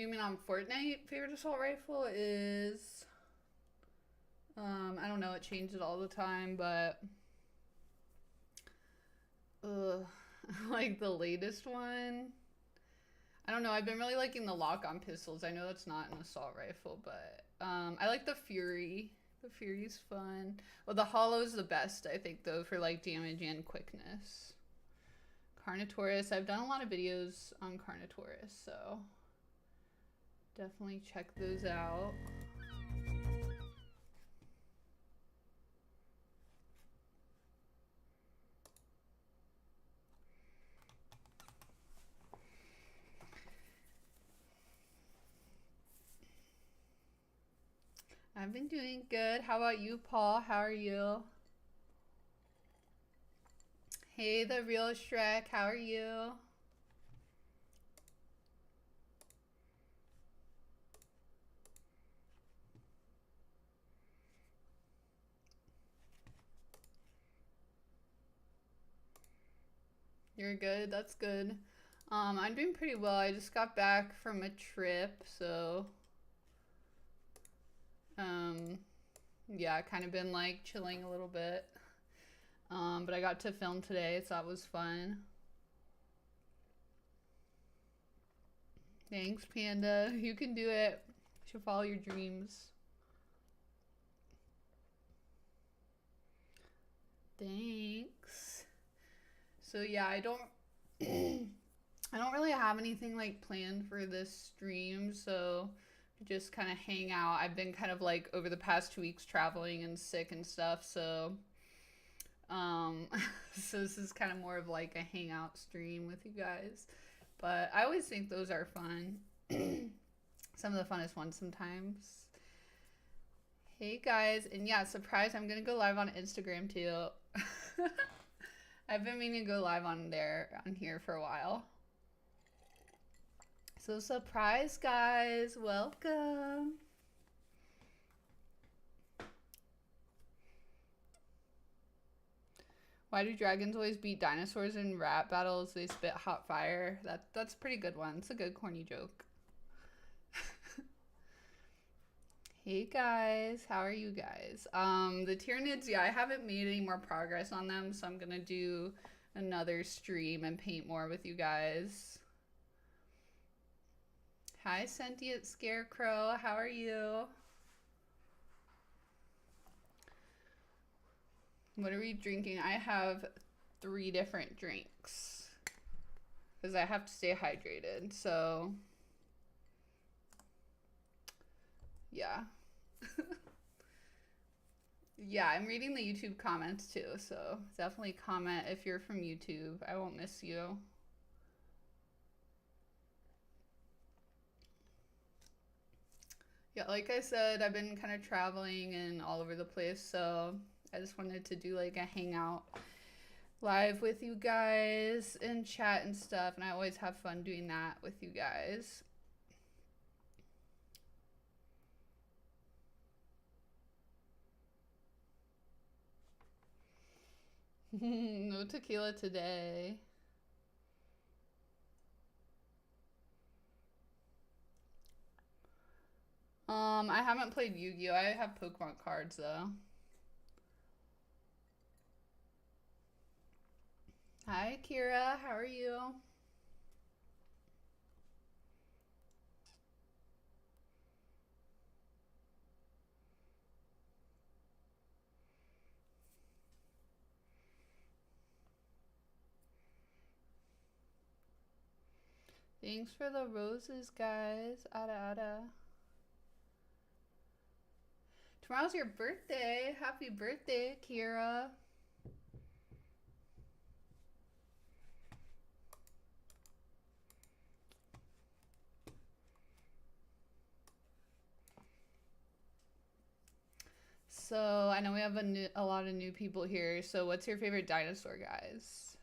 streaming on Fortnite favorite assault rifle is, I don't know, it changes all the time, but like the latest one. I don't know, I've been really liking the lock-on pistols. I know that's not an assault rifle, but I like the Fury. The Fury's fun. Well, the Hollow's the best, I think, though, for like damage and quickness. Carnotaurus, I've done a lot of videos on Carnotaurus, so definitely check those out. I've been doing good. How about you, Paul? How are you? Hey, the real Shrek. How are you? You're good. That's good. I'm doing pretty well. I just got back from a trip, so yeah, kind of been like chilling a little bit. But I got to film today, so that was fun. Thanks, Panda. You can do it. You should follow your dreams. Thanks. So yeah, I don't I don't really have anything like planned for this stream, so just kind of hang out. I've been kind of like over the past 2 weeks traveling and sick and stuff, so so this is kind of more of like a hangout stream with you guys. But I always think those are fun. Some of the funnest ones sometimes. Hey guys, and yeah, surprise, I'm gonna go live on Instagram too. I've been meaning to go live on here for a while. So surprise guys, welcome. Why do dragons always beat dinosaurs in rap battles? They spit hot fire. That's a pretty good one. It's a good corny joke. Hey guys, how are you guys? The Tyranids, yeah, I haven't made any more progress on them, so I'm gonna do another stream and paint more with you guys. Hi, Sentient Scarecrow, how are you? What are we drinking? I have 3 different drinks because I have to stay hydrated, so yeah. Yeah, I'm reading the YouTube comments too, so definitely comment if you're from YouTube. I won't miss you. Yeah, like I said, I've been kind of traveling and all over the place, so I just wanted to do like a hangout live with you guys and chat and stuff, and I always have fun doing that with you guys. No tequila today. I haven't played Yu-Gi-Oh! I have Pokemon cards though. Hi, Kira. How are you? Thanks for the roses, guys. Ada ada. Tomorrow's your birthday. Happy birthday, Kira. So I know we have a lot of new people here. So what's your favorite dinosaur, guys?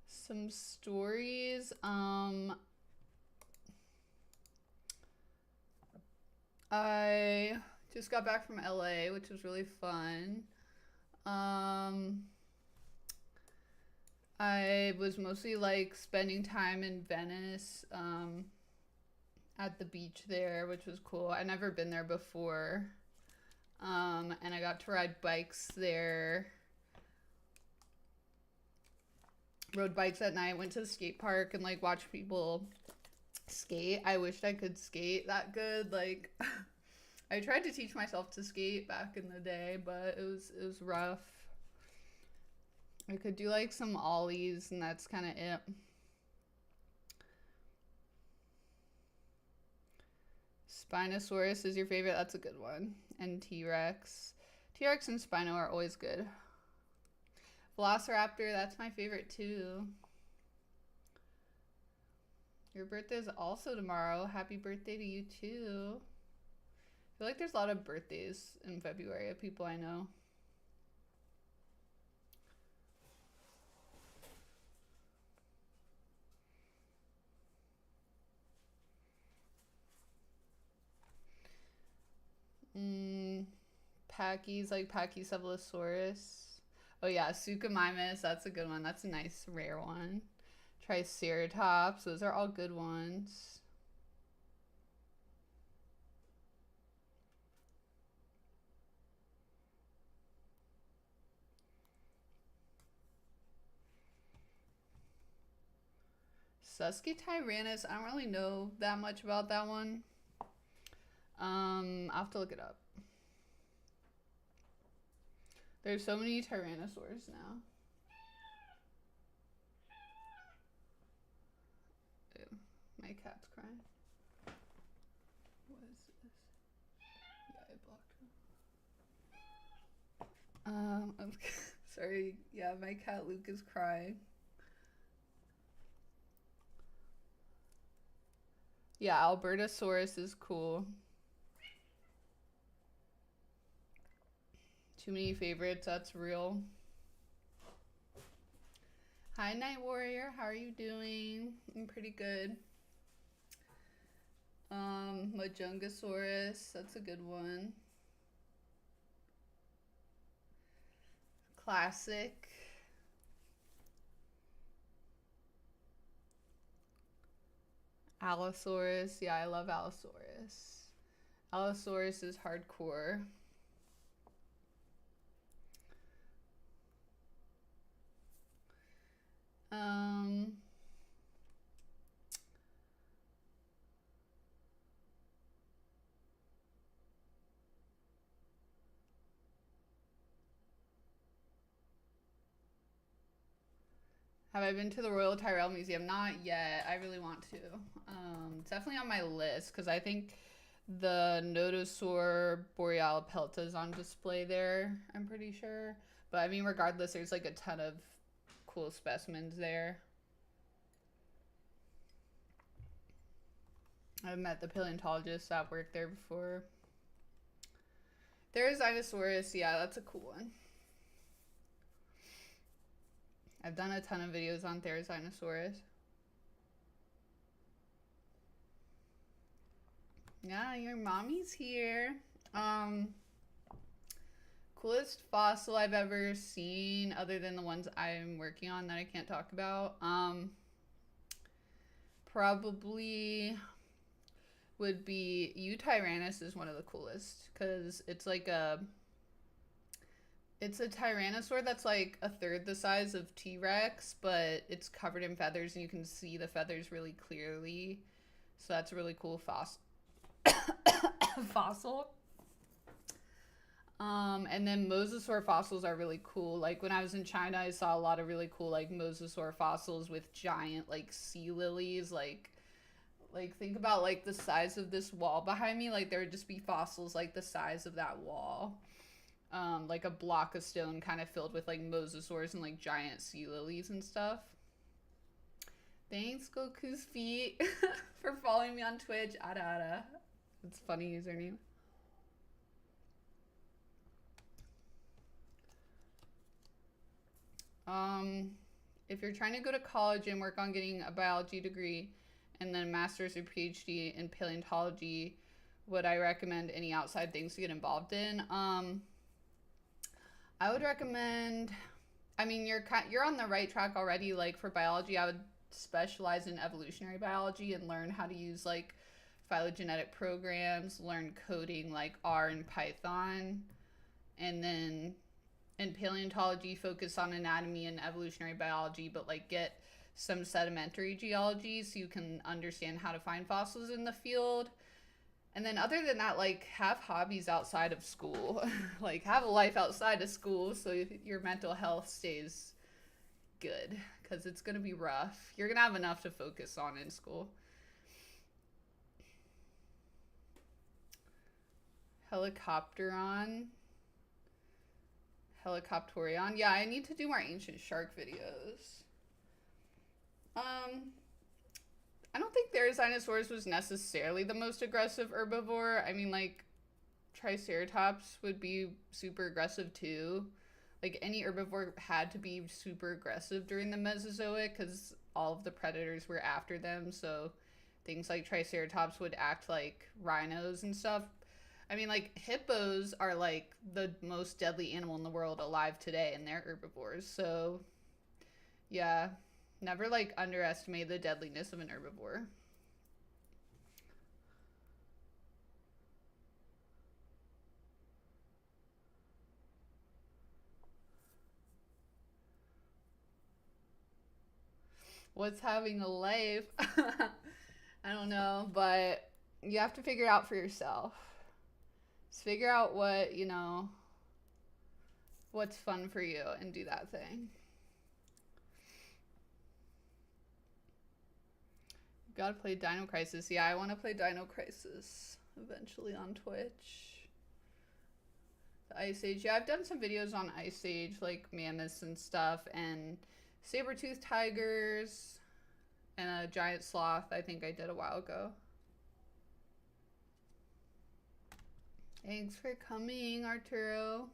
Some stories. I just got back from LA, which was really fun. I was mostly like spending time in Venice, at the beach there, which was cool. I'd never been there before. And I got to ride bikes there. Rode bikes at night, went to the skate park and like watched people skate. I wished I could skate that good. Like I tried to teach myself to skate back in the day, but it was rough. I could do like some ollies and that's kind of it. Spinosaurus is your favorite? That's a good one. And T-Rex. T-Rex and Spino are always good. Velociraptor, that's my favorite too. Your birthday is also tomorrow. Happy birthday to you too. I feel like there's a lot of birthdays in February of people I know. Pachy's like Pachycephalosaurus. Oh yeah, Suchomimus, that's a good one. That's a nice rare one. Triceratops, those are all good ones. Susquityrannus, I don't really know that much about that one. I'll have to look it up. There's so many tyrannosaurs now. Ew, my cat's crying. What is this? Yeah, I blocked him. I'm sorry. Yeah, my cat Luke is crying. Yeah, Albertosaurus is cool. Too many favorites, that's real. Hi, Night Warrior. How are you doing? I'm pretty good. Majungasaurus, that's a good one. Classic. Allosaurus, yeah, I love Allosaurus. Allosaurus is hardcore. Have I been to the Royal Tyrrell Museum? Not yet. I really want to. It's definitely on my list because I think the Nodosaur Boreal Pelta is on display there, I'm pretty sure. But I mean, regardless, there's like a ton of cool specimens there. I've met the paleontologists that worked there before. There's Dinosaurus. Yeah, that's a cool one. I've done a ton of videos on Therizinosaurus. Yeah, your mommy's here. Coolest fossil I've ever seen, other than the ones I'm working on that I can't talk about. Probably would be Eutyrannus is one of the coolest because it's like it's a tyrannosaur that's like a third the size of T-Rex, but it's covered in feathers and you can see the feathers really clearly. So that's a really cool fossil. And then mosasaur fossils are really cool. Like when I was in China, I saw a lot of really cool like mosasaur fossils with giant like sea lilies. Like think about like the size of this wall behind me. Like there would just be fossils like the size of that wall. Like a block of stone kind of filled with like mosasaurs and like giant sea lilies and stuff. Thanks, Goku's feet, for following me on Twitch. Ada Ada. It's a funny username. If you're trying to go to college and work on getting a biology degree and then a master's or PhD in paleontology, would I recommend any outside things to get involved in? I would recommend I mean, you're on the right track already. Like for biology, I would specialize in evolutionary biology and learn how to use like phylogenetic programs, learn coding like R and Python, and then in paleontology focus on anatomy and evolutionary biology, but like get some sedimentary geology so you can understand how to find fossils in the field. And then other than that, like have hobbies outside of school. Like have a life outside of school so your mental health stays good, because it's going to be rough. You're going to have enough to focus on in school. Helicopteron. Helicopterion. Yeah, I need to do more ancient shark videos. I don't think Therizinosaurus was necessarily the most aggressive herbivore. I mean, like, Triceratops would be super aggressive too. Like, any herbivore had to be super aggressive during the Mesozoic because all of the predators were after them. So things like Triceratops would act like rhinos and stuff. I mean, like, hippos are, like, the most deadly animal in the world alive today, and they're herbivores. So, yeah, never, like, underestimate the deadliness of an herbivore. What's having a life? I don't know, but you have to figure it out for yourself. Just figure out what, you know, what's fun for you and do that thing. Gotta play Dino Crisis. Yeah, I want to play Dino Crisis eventually on Twitch. The Ice Age. Yeah, I've done some videos on Ice Age, like mammoths and stuff, and saber-toothed tigers, and a giant sloth I think I did a while ago. Thanks for coming, Arturo.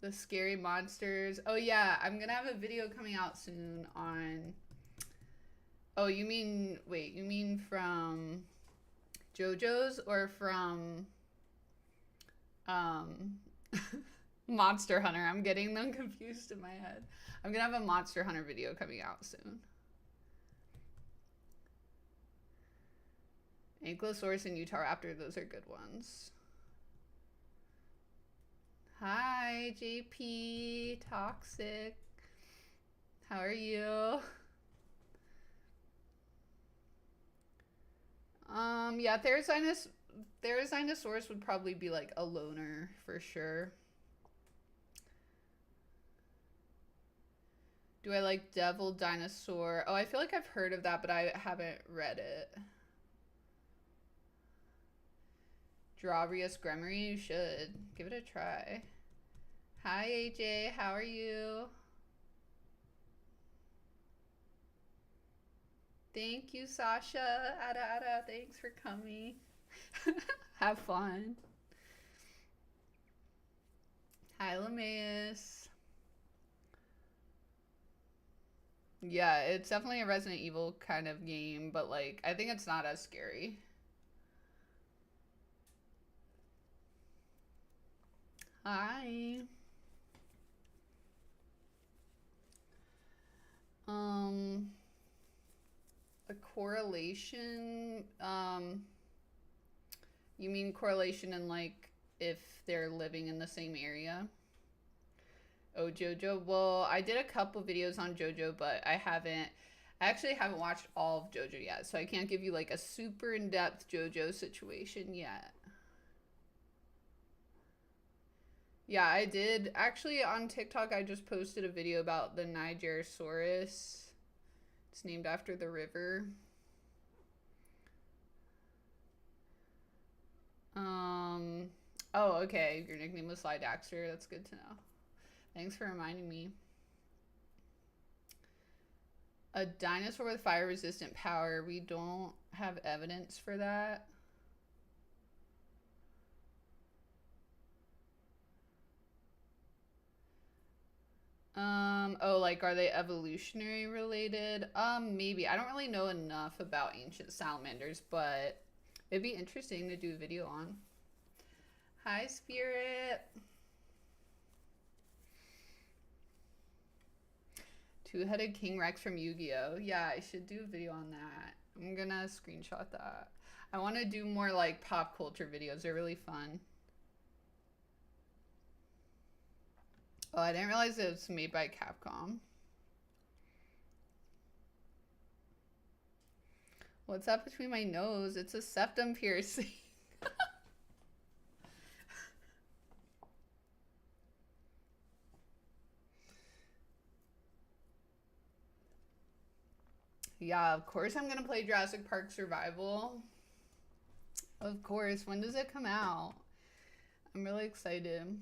The scary monsters. Oh yeah, I'm gonna have a video coming out soon on... Oh, you mean... Wait, you mean from JoJo's or from... Monster Hunter? I'm getting them confused in my head. I'm gonna have a Monster Hunter video coming out soon. Ankylosaurus and Utahraptor, those are good ones. Hi, JP, Toxic. How are you? Yeah, Therizinosaurus would probably be like a loner for sure. Do I like Devil Dinosaur? Oh, I feel like I've heard of that, but I haven't read it. Drawbrius Gremory, you should. Give it a try. Hi, AJ. How are you? Thank you, Sasha. Ada, thanks for coming. Have fun. Hi, Lamaeus. Yeah, it's definitely a Resident Evil kind of game, but like, I think it's not as scary. Hi. A correlation, you mean correlation in like if they're living in the same area? Oh, JoJo. Well, I did a couple videos on JoJo, but I actually haven't watched all of JoJo yet, so I can't give you like a super in-depth JoJo situation yet. Yeah, I did. Actually, on TikTok, I just posted a video about the Nigerosaurus. It's named after the river. Oh, okay. Your nickname was Sly Daxter. That's good to know. Thanks for reminding me. A dinosaur with fire-resistant power. We don't have evidence for that. Oh, like, are they evolutionary related? Maybe. I don't really know enough about ancient salamanders, but it'd be interesting to do a video on. Hi, Spirit. Two-headed King Rex from Yu-Gi-Oh! Yeah, I should do a video on that. I'm gonna screenshot that. I want to do more like pop culture videos. They're really fun. Oh, I didn't realize it was made by Capcom. What's up between my nose? It's a septum piercing. Yeah, of course I'm gonna play Jurassic Park Survival. Of course. When does it come out? I'm really excited.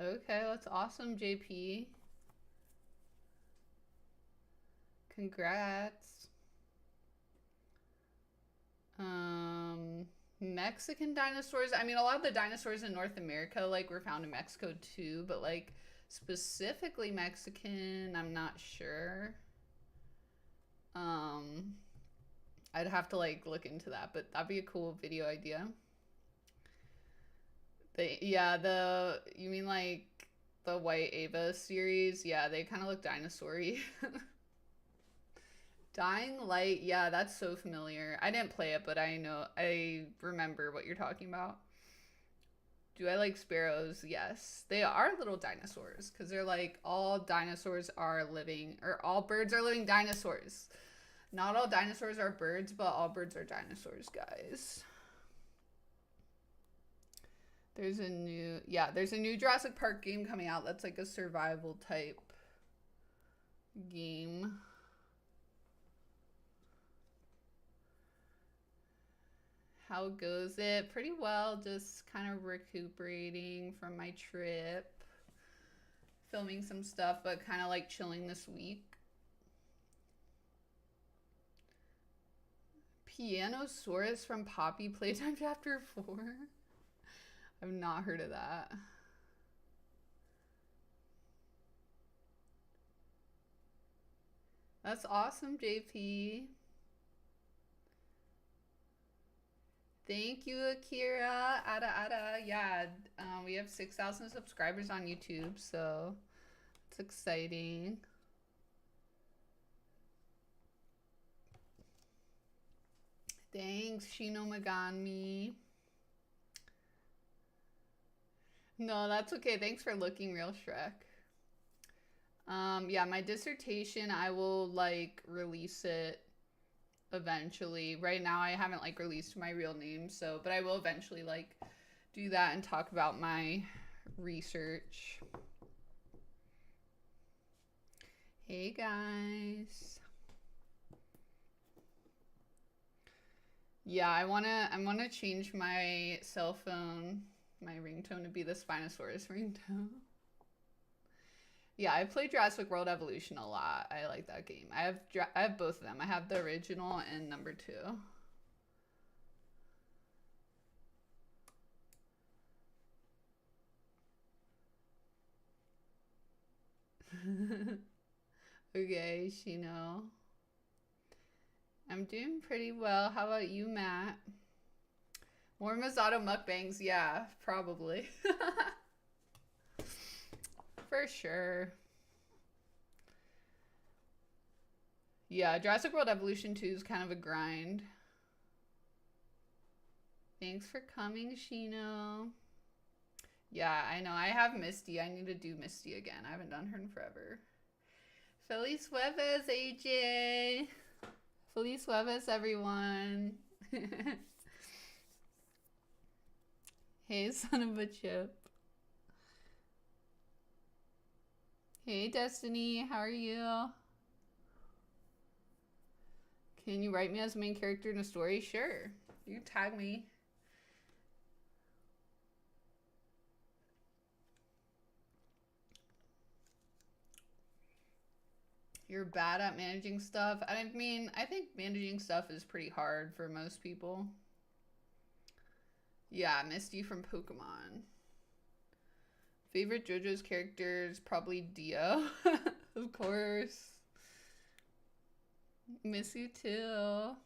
Okay, that's awesome, JP. Congrats. Mexican dinosaurs. I mean, a lot of the dinosaurs in North America, like, were found in Mexico too, but, like, specifically Mexican, I'm not sure. I'd have to, like, look into that, but that'd be a cool video idea. You mean, like, the White Ava series? Yeah, they kind of look dinosaur-y. Dying Light, yeah, that's so familiar. I didn't play it, but I remember what you're talking about. Do I like sparrows? Yes. They are little dinosaurs, because they're like, all dinosaurs are living, or all birds are living dinosaurs. Not all dinosaurs are birds, but all birds are dinosaurs, guys. There's a new Jurassic Park game coming out that's like a survival type game. How goes it? Pretty well, just kind of recuperating from my trip. Filming some stuff, but kind of like chilling this week. Pianosaurus from Poppy Playtime Chapter 4? I've not heard of that. That's awesome, JP. Thank you, Akira. Ada. Yeah, we have 6,000 subscribers on YouTube, so it's exciting. Thanks, Shino Megami. No, that's okay. Thanks for looking, Real Shrek. Yeah, my dissertation, I will, like, release it eventually. Right now, I haven't, like, released my real name, so, but I will eventually, like, do that and talk about my research. Hey, guys. Yeah, I wanna change my cell phone, my ringtone, to be the Spinosaurus ringtone. Yeah, I played Jurassic World Evolution a lot. I like that game. I have both of them. I have the original and number 2. Okay, Shino. I'm doing pretty well. How about you, Matt? More Masato mukbangs? Yeah, probably. For sure. Yeah, Jurassic World Evolution 2 is kind of a grind. Thanks for coming, Shino. Yeah, I know. I have Misty. I need to do Misty again. I haven't done her in forever. Feliz Jueves, AJ. Feliz Jueves, everyone. Hey, son of a chip. Hey, Destiny. How are you? Can you write me as a main character in a story? Sure. You tag me. You're bad at managing stuff. I mean, I think managing stuff is pretty hard for most people. Yeah, Misty from Pokemon. Favorite JoJo's characters? Probably Dio. Of course. Miss you too.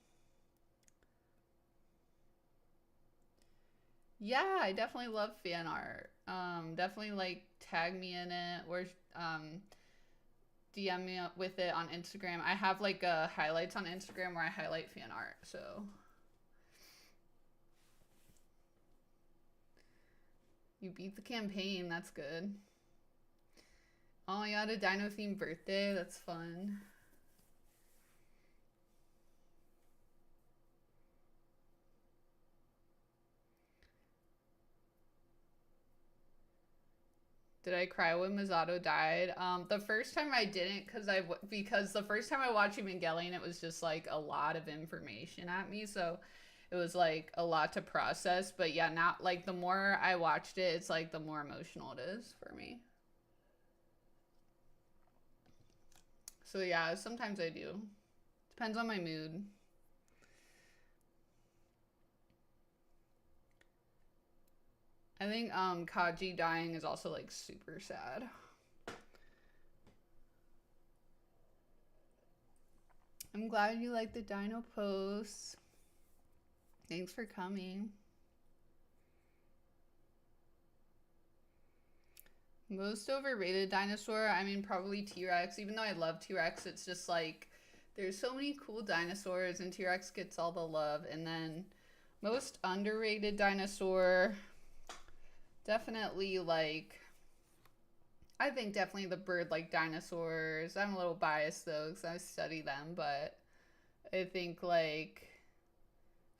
Yeah, I definitely love fan art. Definitely like tag me in it or DM me with it on Instagram. I have like highlights on Instagram where I highlight fan art. So you beat the campaign. That's good. Oh, you had a dino themed birthday. That's fun. Did I cry when Misato died? The first time I didn't, because the first time I watched Evangelion, it was just like a lot of information at me, so it was like a lot to process. But yeah, now like the more I watched it, it's like the more emotional it is for me. So yeah, sometimes I do. Depends on my mood. I think Kaji dying is also like super sad. I'm glad you like the dino posts. Thanks for coming. Most overrated dinosaur, I mean probably T-Rex. Even though I love T-Rex, it's just like there's so many cool dinosaurs and T-Rex gets all the love. And then most underrated dinosaur, definitely like I think definitely the bird-like dinosaurs. I'm a little biased though because I study them, but I think like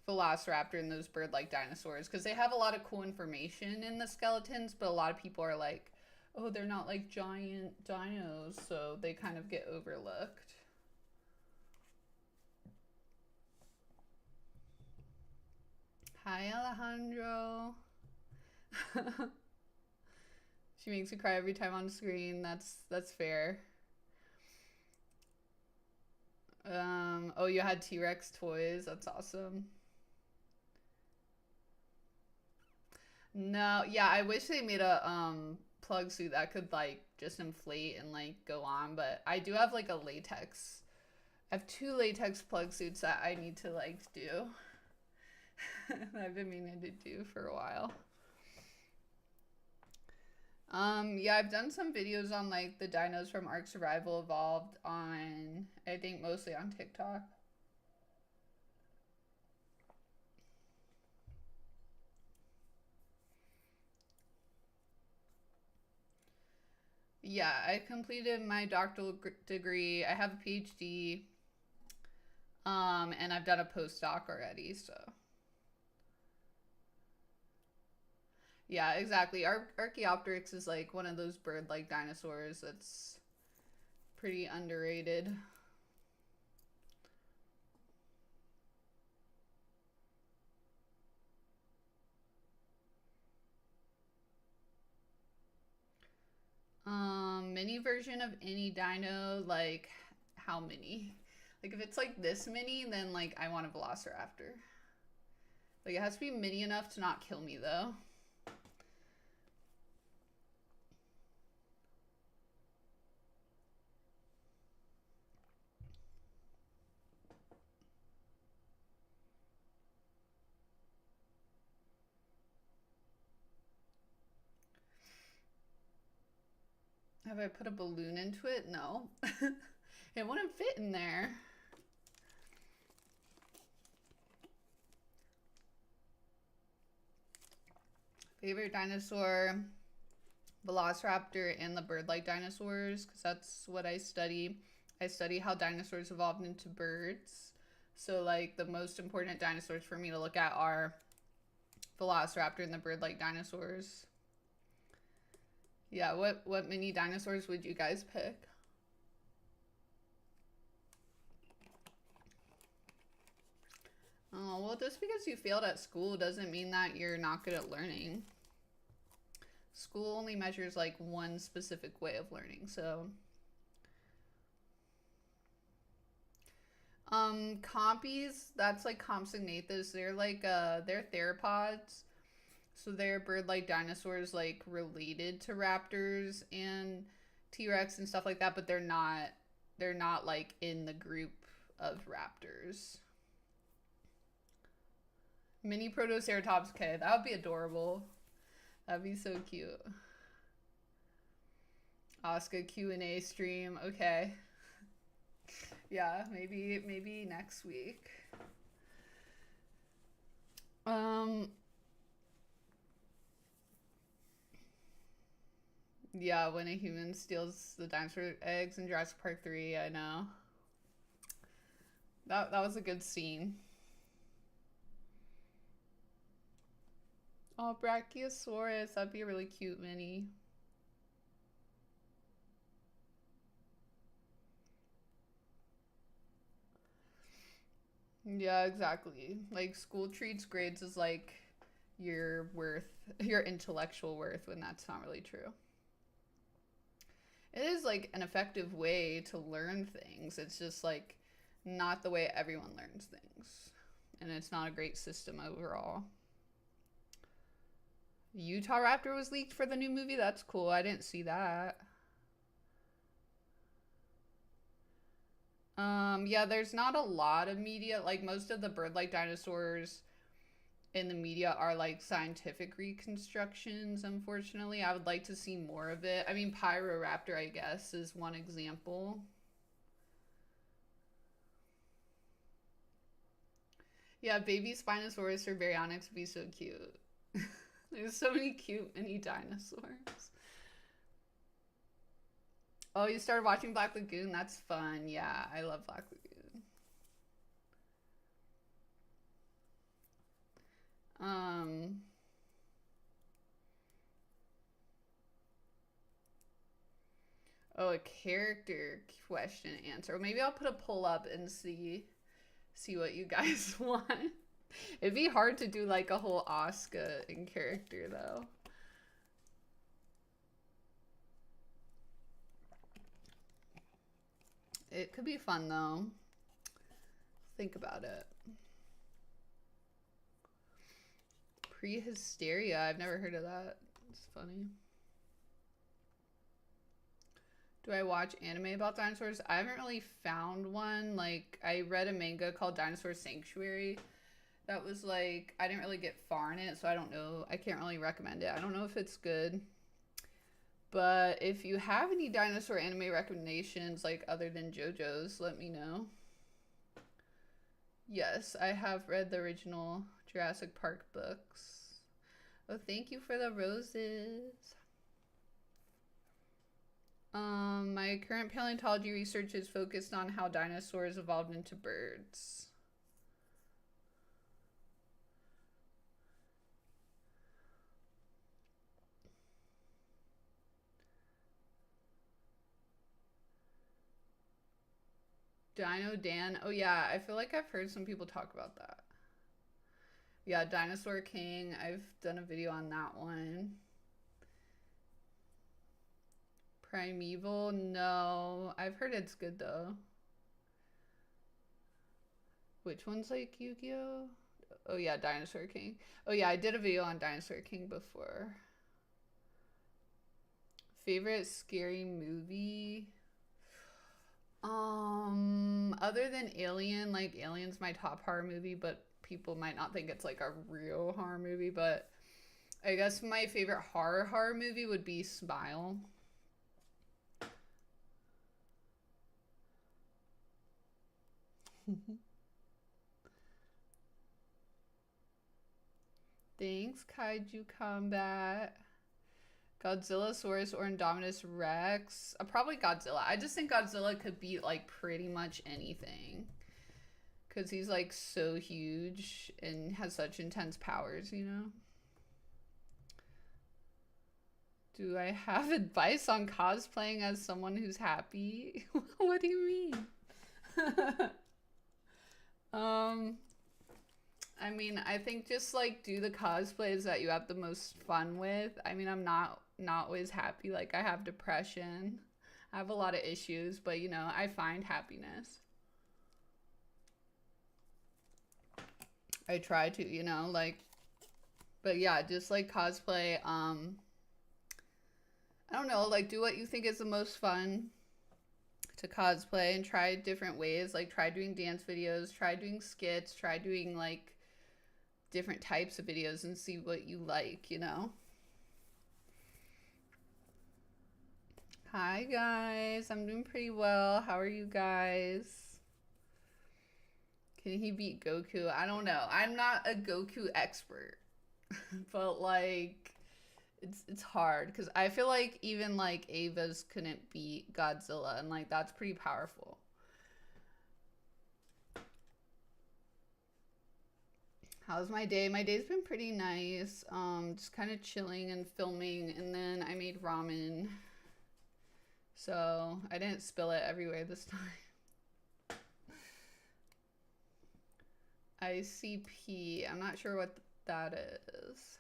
Velociraptor and those bird-like dinosaurs because they have a lot of cool information in the skeletons, but a lot of people are like, oh, they're not like giant dinos, so they kind of get overlooked. Hi, Alejandro. She makes me cry every time on screen. That's fair. Oh, you had T-Rex toys. That's awesome. No, yeah, I wish they made a plug suit that could like just inflate and like go on, but I do have like a latex. I have 2 latex plug suits that I need to like do. I've been meaning to do for a while. Yeah, I've done some videos on like the dinos from Ark Survival Evolved on, I think mostly on TikTok. Yeah, I completed my doctoral degree. I have a PhD. And I've done a postdoc already, so. Yeah, exactly. Archaeopteryx is like one of those bird-like dinosaurs that's pretty underrated. Mini version of any dino, like how many? Like if it's like this mini, then like I want a Velociraptor. Like it has to be mini enough to not kill me though. Have I put a balloon into it? No. It wouldn't fit in there. Favorite dinosaur, Velociraptor and the bird-like dinosaurs, because that's what I study. I study how dinosaurs evolved into birds. So like the most important dinosaurs for me to look at are Velociraptor and the bird-like dinosaurs. Yeah, what mini dinosaurs would you guys pick? Oh, well, just because you failed at school doesn't mean that you're not good at learning. School only measures like one specific way of learning, so. Compies, that's like Compsognathus. They're like, they're theropods. So they're bird-like dinosaurs like related to raptors and T-Rex and stuff like that, but they're not like in the group of raptors. Mini Protoceratops. Okay, that would be adorable. That'd be so cute. Oscar Q&A stream. Okay. Yeah, maybe next week. Yeah, when a human steals the dinosaur eggs in Jurassic Park 3, I know. That was a good scene. Oh, Brachiosaurus, that'd be a really cute mini. Yeah, exactly. Like, school treats grades as like your worth, your intellectual worth, when that's not really true. It is like an effective way to learn things. It's just like not the way everyone learns things. And it's not a great system overall. Utah Raptor was leaked for the new movie? That's cool. I didn't see that. Yeah, there's not a lot of media. Like, most of the bird-like dinosaurs in the media are like scientific reconstructions, unfortunately. I would like to see more of it. I mean, Pyroraptor, I guess, is one example. Yeah, baby Spinosaurus or Baryonyx would be so cute. There's so many cute mini dinosaurs. Oh, you started watching Black Lagoon? That's fun. Yeah, I love Black Lagoon. Oh, a character question answer. Maybe I'll put a poll up and see what you guys want. It'd be hard to do like a whole Oscar in character though. It could be fun though. Think about it. Prehysteria. I've never heard of that. It's funny. Do I watch anime about dinosaurs? I haven't really found one. Like, I read a manga called Dinosaur Sanctuary. That was like, I didn't really get far in it, so I don't know. I can't really recommend it. I don't know if it's good. But if you have any dinosaur anime recommendations, like other than JoJo's, let me know. Yes, I have read the original Jurassic Park books. Oh, thank you for the roses. My current paleontology research is focused on how dinosaurs evolved into birds. Dino Dan. Oh yeah, I feel like I've heard some people talk about that. Yeah, Dinosaur King. I've done a video on that one. Primeval? No. I've heard it's good though. Which one's like Yu-Gi-Oh? Oh yeah, Dinosaur King. Oh yeah, I did a video on Dinosaur King before. Favorite scary movie? Other than Alien, like Alien's my top horror movie, but people might not think it's like a real horror movie, but I guess my favorite horror movie would be Smile. Thanks, Kaiju Combat. Godzillasaurus or Indominus Rex? Probably Godzilla. I just think Godzilla could beat like pretty much anything. Because he's like so huge and has such intense powers, you know? Do I have advice on cosplaying as someone who's happy? What do you mean? I mean, I think just like do the cosplays that you have the most fun with. I mean, I'm not always happy. Like, I have depression. I have a lot of issues, but you know, I find happiness. I try to, you know, like, but yeah, just like cosplay. I don't know, like do what you think is the most fun to cosplay and try different ways. Like, try doing dance videos, try doing skits, try doing like different types of videos and see what you like, you know? Hi guys, I'm doing pretty well. How are you guys? Can he beat Goku? I don't know. I'm not a Goku expert, but like it's hard because I feel like even like Ava's couldn't beat Godzilla, and like that's pretty powerful. How's my day? My day's been pretty nice. Just kind of chilling and filming, and then I made ramen. So I didn't spill it everywhere this time. ICP. I'm not sure what that is.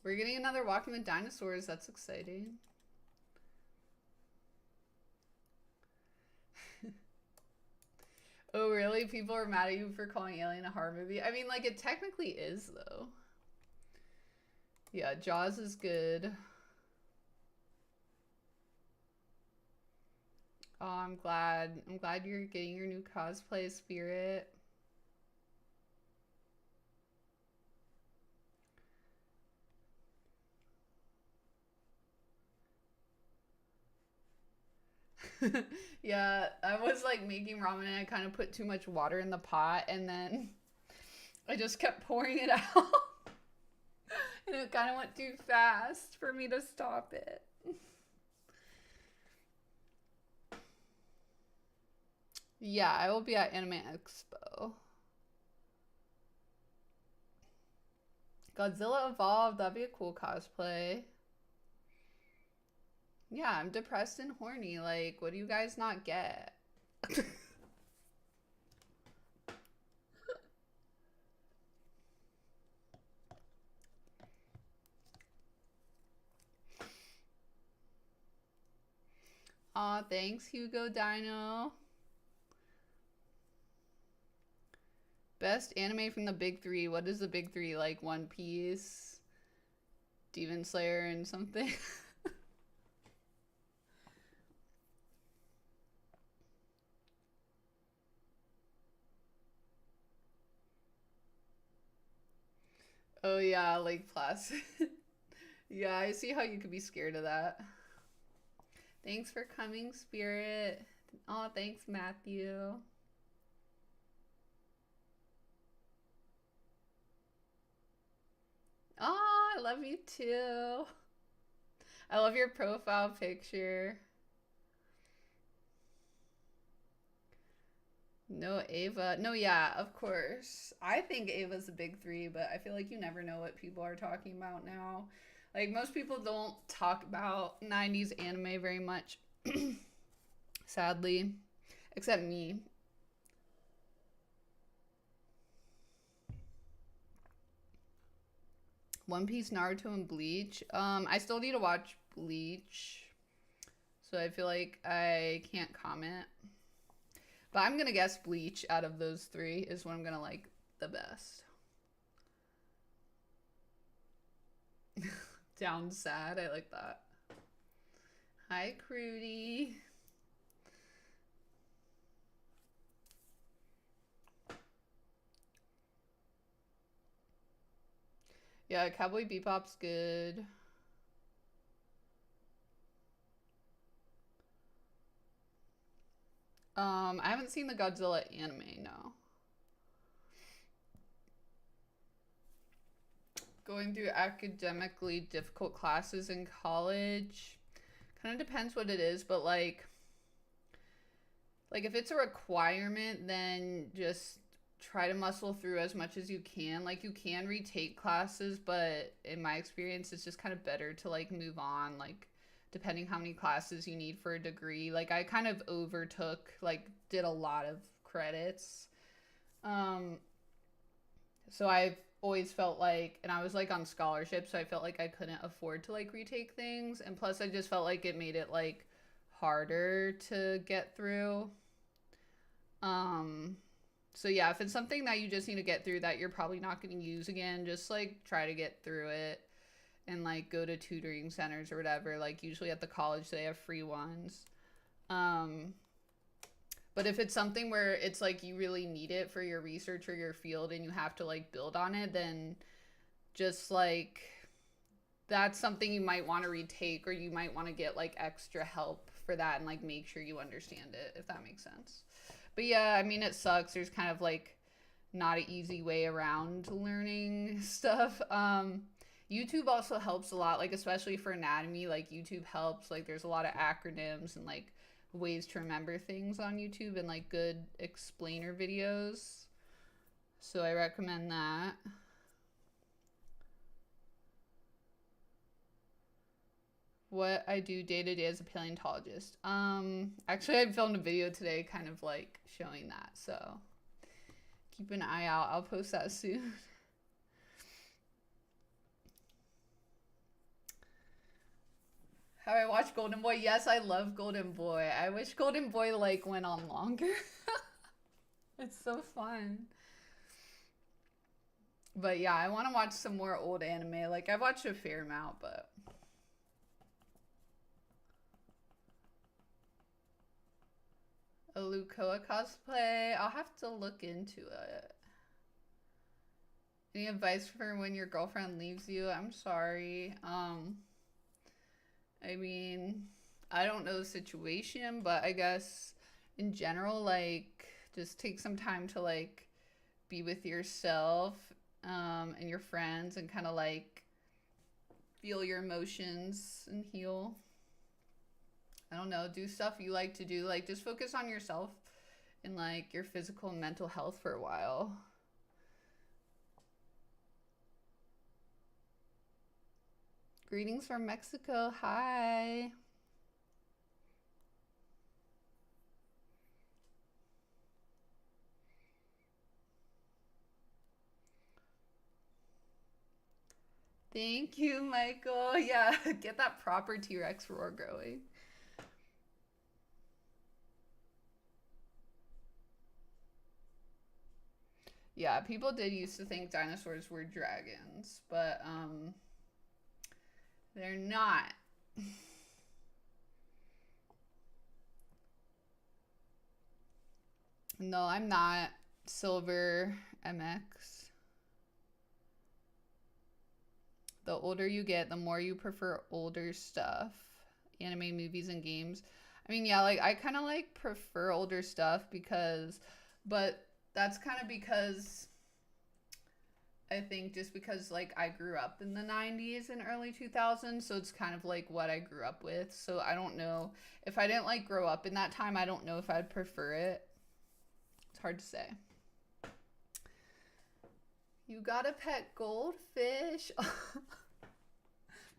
We're getting another Walking with Dinosaurs. That's exciting. Oh, really? People are mad at you for calling Alien a horror movie? I mean, like, it technically is, though. Yeah, Jaws is good. Oh, I'm glad. I'm glad you're getting your new cosplay, Spirit. Yeah, I was like making ramen and I kind of put too much water in the pot and then I just kept pouring it out. And it kind of went too fast for me to stop it. Yeah, I will be at Anime Expo. Godzilla Evolved, that'd be a cool cosplay. Yeah, I'm depressed and horny. Like, what do you guys not get? Aw, thanks, Hugo Dino. Best anime from the big three. What is the big three? Like One Piece, Demon Slayer, and something? Oh yeah, Lake Placid. Yeah, I see how you could be scared of that. Thanks for coming, Spirit. Oh, thanks, Matthew. Oh, I love you too. I love your profile picture. No, Ava. No, yeah, of course. I think Ava's a big three, but I feel like you never know what people are talking about now. Like, most people don't talk about 90s anime very much, sadly, except me. One Piece, Naruto, and Bleach. I still need to watch Bleach, so I feel like I can't comment. But I'm gonna guess Bleach out of those three is what I'm gonna like the best. Down sad, I like that. Hi, Crudy. Yeah, Cowboy Bebop's good. I haven't seen the Godzilla anime, no. Going through academically difficult classes in college. Kind of depends what it is, but like if it's a requirement, then just try to muscle through as much as you can. Like, you can retake classes, but in my experience, it's just kind of better to like move on, like depending how many classes you need for a degree. Like, I kind of overtook, like did a lot of credits. So I've always felt like, and I was like on scholarship, so I felt like I couldn't afford to like retake things, and plus I just felt like it made it like harder to get through. So yeah, if it's something that you just need to get through that you're probably not going to use again, just like try to get through it and like go to tutoring centers or whatever. Like, usually at the college they have free ones. But But if it's something where it's like you really need it for your research or your field and you have to like build on it, then just like that's something you might want to retake, or you might want to get like extra help for that and like make sure you understand it, if that makes sense. But yeah, I mean, it sucks. There's kind of like not an easy way around learning stuff. YouTube also helps a lot, like especially for anatomy, like YouTube helps. Like there's a lot of acronyms and like ways to remember things on YouTube and like good explainer videos. So I recommend that. What I do day to day as a paleontologist. Actually, I filmed a video today kind of like showing that, so keep an eye out. I'll post that soon. How I watch Golden Boy? Yes, I love Golden Boy. I wish Golden Boy like went on longer. It's so fun. But yeah, I want to watch some more old anime. Like I've watched a fair amount, but a Lukoa cosplay. I'll have to look into it. Any advice for when your girlfriend leaves you? I'm sorry. I mean, I don't know the situation, but I guess in general, like, just take some time to like be with yourself and your friends and kind of like feel your emotions and heal. I don't know, do stuff you like to do. Like, just focus on yourself and like your physical and mental health for a while. Greetings from Mexico. Hi. Thank you, Michael. Yeah, get that proper T-Rex roar going. Yeah, people did used to think dinosaurs were dragons, but they're not. No, I'm not. Silver MX. The older you get, the more you prefer older stuff. Anime, movies, and games. I mean, yeah, like I kind of like prefer older stuff because, but that's kind of because I think just because like I grew up in the 90s and early 2000s, so it's kind of like what I grew up with. So I don't know if I didn't like grow up in that time, I don't know if I'd prefer it. It's hard to say. You got a pet goldfish.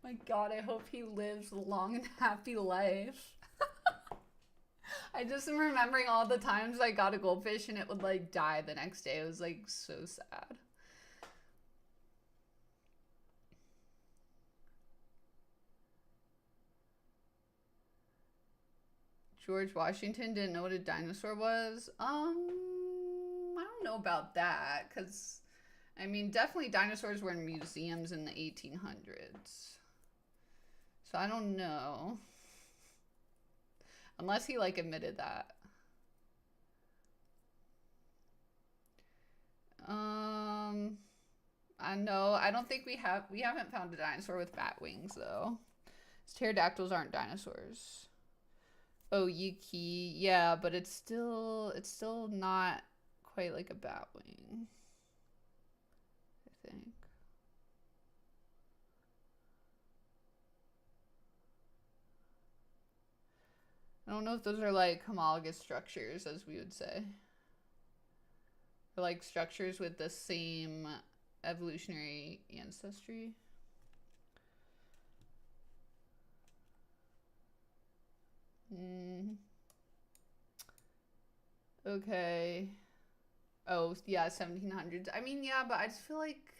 My God, I hope he lives a long and happy life. I just am remembering all the times I got a goldfish and it would like die the next day. It was like so sad. George Washington didn't know what a dinosaur was. I don't know about that, because I mean, definitely dinosaurs were in museums in the 1800s. So I don't know. Unless he like admitted that. I know. I don't think we haven't found a dinosaur with bat wings though. Pterodactyls aren't dinosaurs. Oh, Yuki. Yeah, but it's still not quite like a bat wing, I think. I don't know if those are like homologous structures, as we would say. Or like structures with the same evolutionary ancestry. Okay. Oh, yeah, 1700s. I mean, yeah, but I just feel like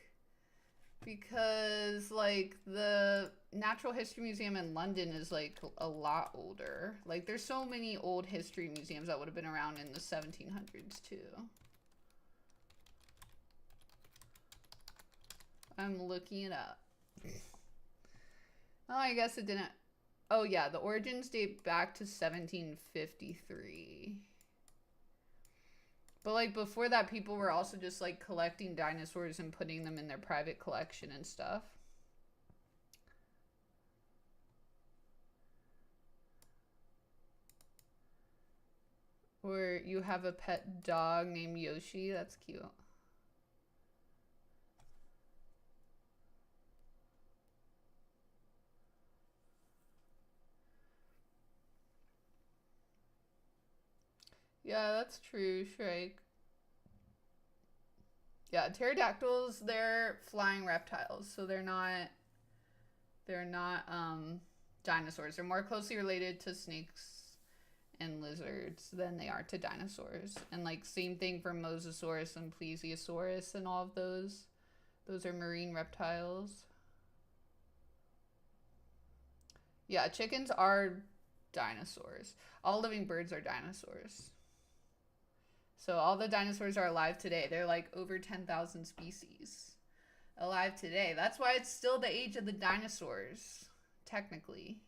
because like the Natural History Museum in London is like a lot older. Like there's so many old history museums that would have been around in the 1700s too. I'm looking it up. Oh, I guess it didn't. Oh yeah, the origins date back to 1753. But like before that, people were also just like collecting dinosaurs and putting them in their private collection and stuff. Or you have a pet dog named Yoshi. That's cute. Yeah, that's true, Shrike. Yeah, pterodactyls, they're flying reptiles, so they're not dinosaurs. They're more closely related to snakes and lizards than they are to dinosaurs. And like same thing for Mosasaurus and Plesiosaurus and all of those. Those are marine reptiles. Yeah, chickens are dinosaurs. All living birds are dinosaurs. So all the dinosaurs are alive today. They're like over 10,000 species alive today. That's why it's still the age of the dinosaurs, technically.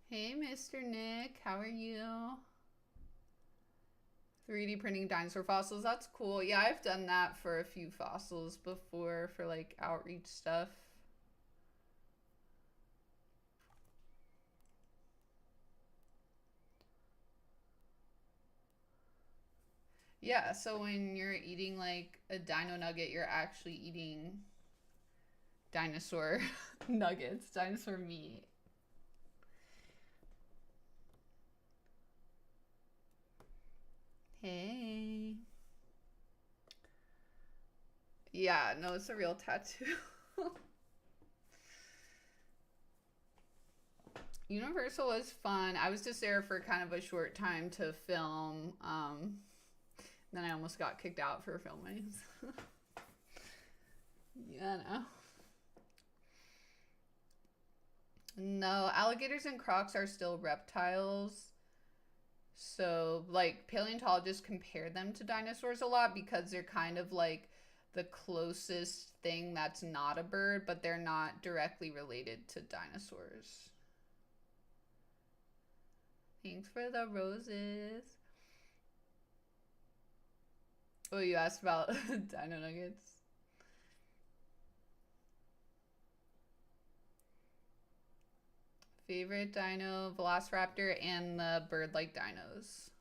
Hey, Mr. Nick, how are you? 3D printing dinosaur fossils, that's cool. Yeah, I've done that for a few fossils before for like outreach stuff. Yeah, so when you're eating like a dino nugget, you're actually eating dinosaur nuggets, dinosaur meat. Hey. Yeah, no, it's a real tattoo. Universal was fun. I was just there for kind of a short time to film. Then I almost got kicked out for filming. Yeah, no. No, alligators and crocs are still reptiles. So, like, paleontologists compare them to dinosaurs a lot because they're kind of like the closest thing that's not a bird, but they're not directly related to dinosaurs. Thanks for the roses. Oh, you asked about dino nuggets? Favorite dino, Velociraptor, and the bird-like dinos.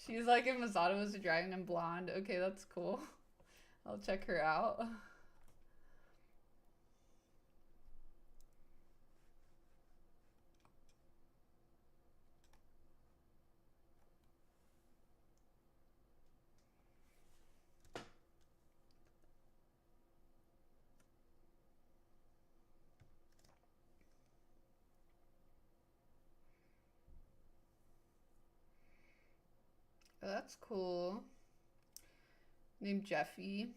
She's like if Masato was a dragon and blonde. Okay, that's cool. I'll check her out. Oh, that's cool. Named Jeffy.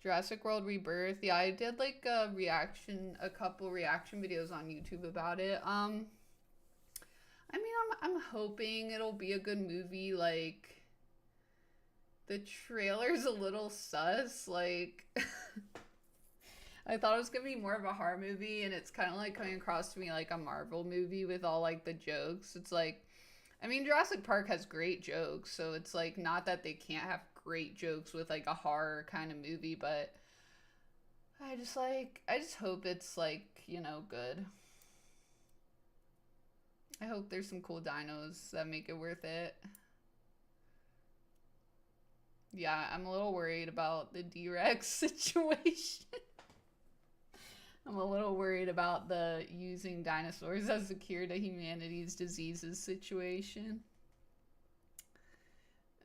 Jurassic World Rebirth. Yeah, I did like a couple reaction videos on YouTube about it. I mean, I'm hoping it'll be a good movie. Like, the trailer's a little sus. Like, I thought it was gonna be more of a horror movie, and it's kind of like coming across to me like a Marvel movie with all like the jokes. It's like, I mean, Jurassic Park has great jokes, so it's like not that they can't have great jokes with like a horror kind of movie, but I just hope it's like, you know, good. I hope there's some cool dinos that make it worth it. Yeah, I'm a little worried about the D-Rex situation. I'm a little worried about the using dinosaurs as a cure to humanity's diseases situation.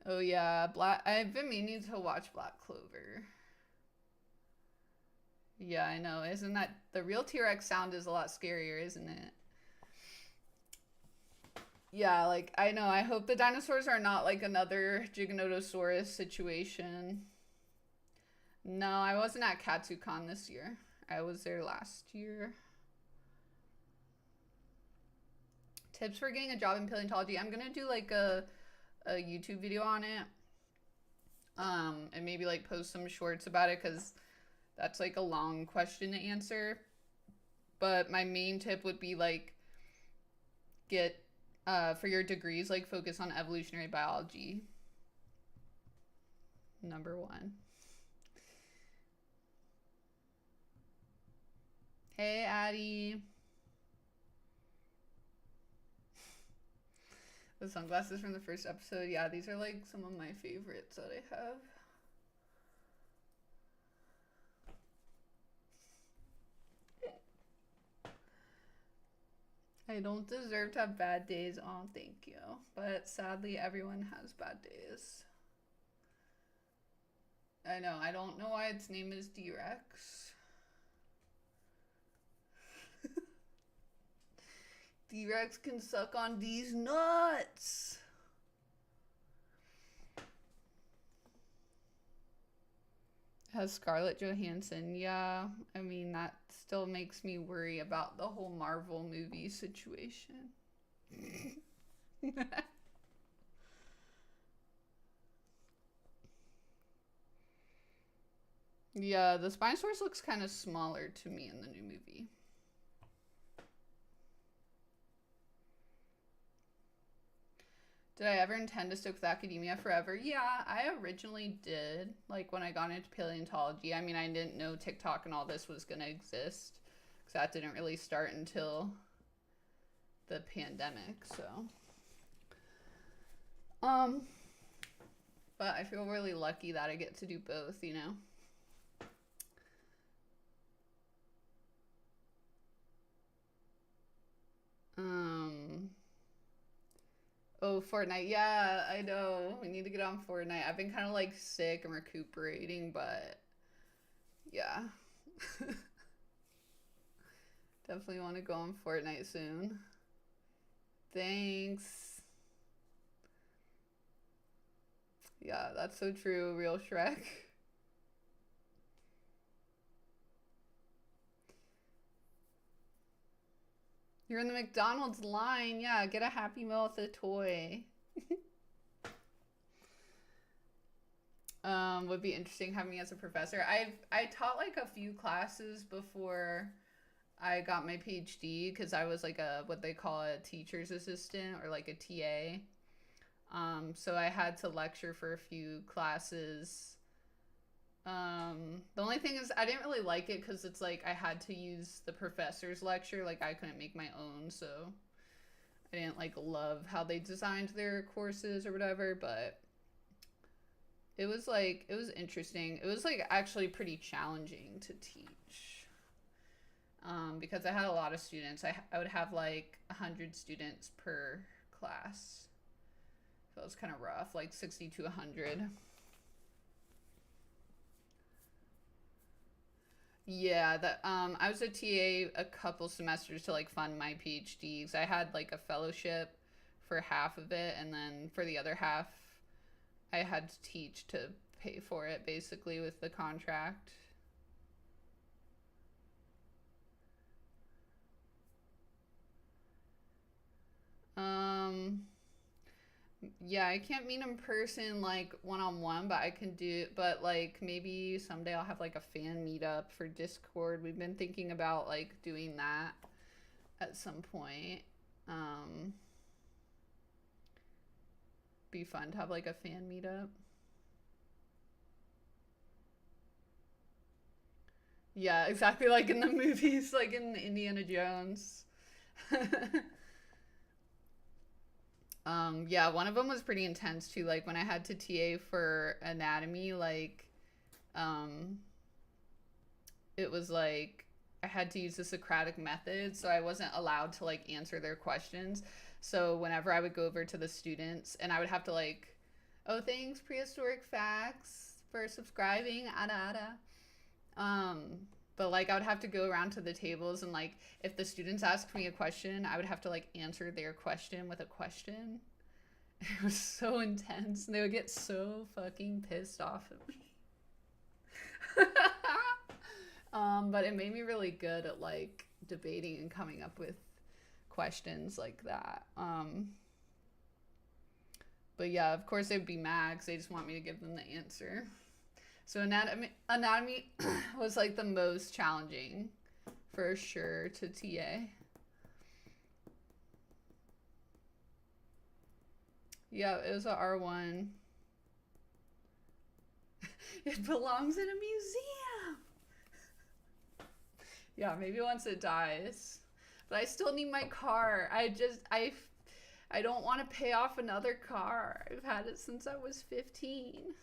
Oh yeah, I've been meaning to watch Black Clover. Yeah, I know. Isn't that the real T-Rex sound is a lot scarier, isn't it? Yeah, like I know. I hope the dinosaurs are not like another Giganotosaurus situation. No, I wasn't at KatsuCon this year. I was there last year. Tips for getting a job in paleontology. I'm gonna do like a YouTube video on it. And maybe like post some shorts about it, because that's like a long question to answer. But my main tip would be like get for your degrees, like focus on evolutionary biology. Number one. Hey, Addie. The sunglasses from the first episode. Yeah, these are like some of my favorites that I have. I don't deserve to have bad days. Oh, thank you. But sadly, everyone has bad days. I know. I don't know why its name is D-Rex. D-Rex can suck on these nuts. Has Scarlett Johansson. Yeah, I mean, that still makes me worry about the whole Marvel movie situation. Yeah, the Spinosaurus looks kind of smaller to me in the new movie. Did I ever intend to stick with academia forever? Yeah, I originally did. Like when I got into paleontology, I mean, I didn't know TikTok and all this was going to exist, because that didn't really start until the pandemic, so. But I feel really lucky that I get to do both, you know? Oh, Fortnite. Yeah, I know. We need to get on Fortnite. I've been kind of like sick and recuperating, but yeah. Definitely want to go on Fortnite soon. Thanks. Yeah, that's so true. Real Shrek. You're in the McDonald's line. Yeah, get a Happy Meal with a toy. Would be interesting having me as a professor. I taught like a few classes before I got my PhD, because I was like a what they call a teacher's assistant, or like a TA. So I had to lecture for a few classes. The only thing is I didn't really like it, because it's like I had to use the professor's lecture, like I couldn't make my own, so I didn't like love how they designed their courses or whatever, but it was like, it was interesting. It was like actually pretty challenging to teach, because I had a lot of students. I would have like 100 students per class, so it was kind of rough, like 60 to 100. Yeah, that I was a TA a couple semesters to like fund my PhD. So I had like a fellowship for half of it, and then for the other half, I had to teach to pay for it, basically, with the contract. Yeah, I can't meet in person like one-on-one, but I can do, but like maybe someday I'll have like a fan meetup for Discord. We've been thinking about like doing that at some point. Be fun to have like a fan meetup. Yeah, exactly, like in the movies, like in Indiana Jones. Yeah, one of them was pretty intense too. Like when I had to TA for anatomy, like, it was like I had to use the Socratic method, so I wasn't allowed to like answer their questions. So whenever I would go over to the students, and I would have to like, oh, thanks, Prehistoric Facts, for subscribing, ada ada. But like I would have to go around to the tables, and like if the students asked me a question, I would have to like answer their question with a question. It was so intense, and they would get so fucking pissed off at me. But it made me really good at like debating and coming up with questions like that. But yeah, of course it'd be Max. They just want me to give them the answer. So anatomy was like the most challenging for sure to TA. Yeah, it was a R1. It belongs in a museum. Yeah, maybe once it dies. But I still need my car. I don't want to pay off another car. I've had it since I was 15.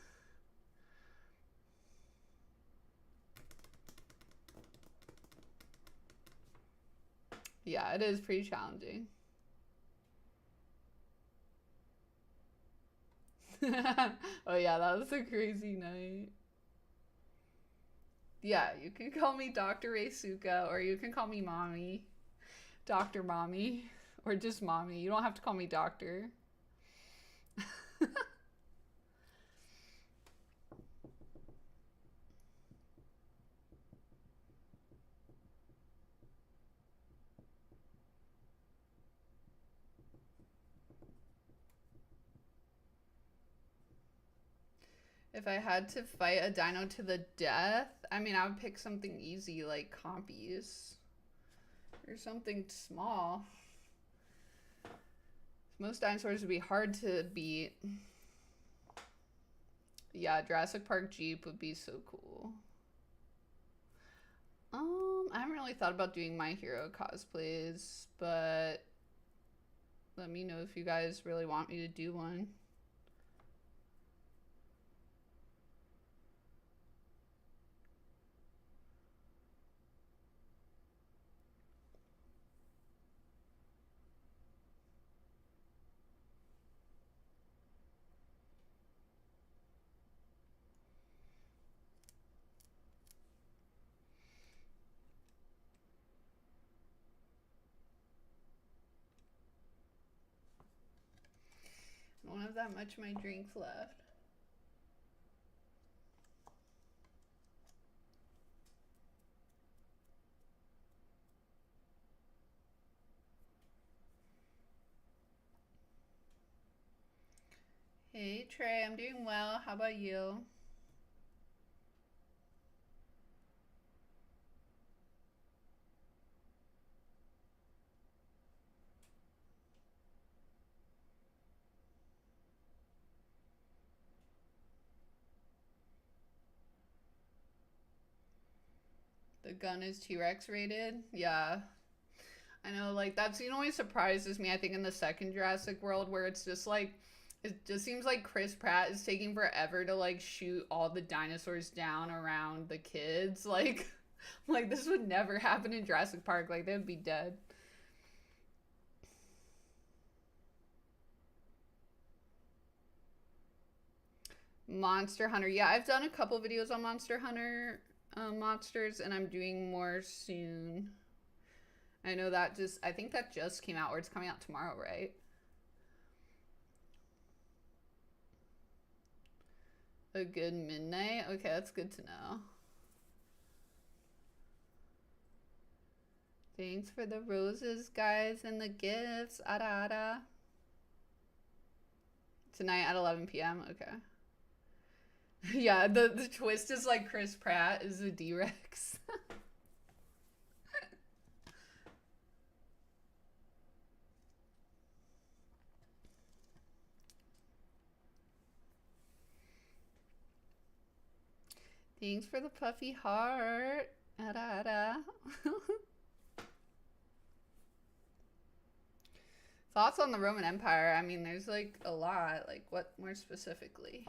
Yeah, it is pretty challenging. Oh yeah, that was a crazy night. Yeah, you can call me Dr. Reisuka, or you can call me Mommy. Dr. Mommy. Or just Mommy. You don't have to call me Doctor. If I had to fight a dino to the death, I mean, I would pick something easy like compies. Or something small. Most dinosaurs would be hard to beat. Yeah, Jurassic Park Jeep would be so cool. I haven't really thought about doing My Hero cosplays, but let me know if you guys really want me to do one. I don't have that much of my drinks left. Hey Trey, I'm doing well. How about you? The gun is T-Rex rated? Yeah. I know, like, that scene always surprises me, I think, in the second Jurassic World, where it's just like, it just seems like Chris Pratt is taking forever to, like, shoot all the dinosaurs down around the kids. Like this would never happen in Jurassic Park. Like, they would be dead. Monster Hunter. Yeah, I've done a couple videos on Monster Hunter monsters, and I'm doing more soon. I know that I think that just came out, or it's coming out tomorrow, right? A good midnight? Okay, that's good to know. Thanks for the roses, guys, and the gifts. Ada ada. Tonight at 11 p.m. Okay. Yeah, the twist is like Chris Pratt is a D-Rex. Thanks for the puffy heart. Ada ada. Thoughts on the Roman Empire? I mean, there's like a lot. Like, what more specifically?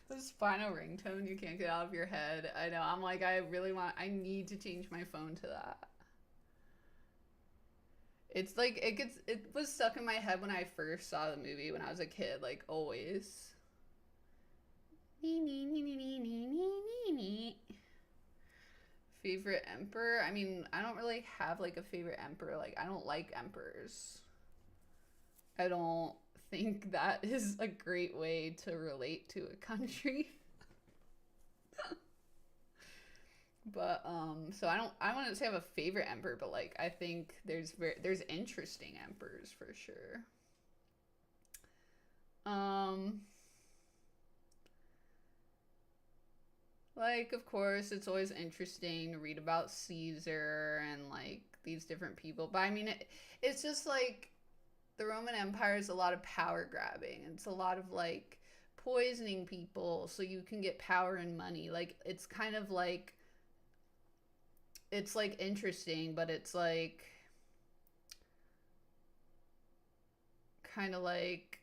This final ringtone you can't get out of your head. I know. I'm like, I need to change my phone to that. It's like, it was stuck in my head when I first saw the movie when I was a kid, like, always. Favorite emperor? I mean, I don't really have like a favorite emperor. Like, I don't like emperors. I don't think that is a great way to relate to a country. But so I wouldn't say I have a favorite emperor, but like I think there's interesting emperors for sure. Um like of course it's always interesting to read about Caesar and like these different people. But I mean it's just like the Roman Empire is a lot of power grabbing. It's a lot of like poisoning people so you can get power and money. Like it's kind of like it's like interesting, but it's like kind of like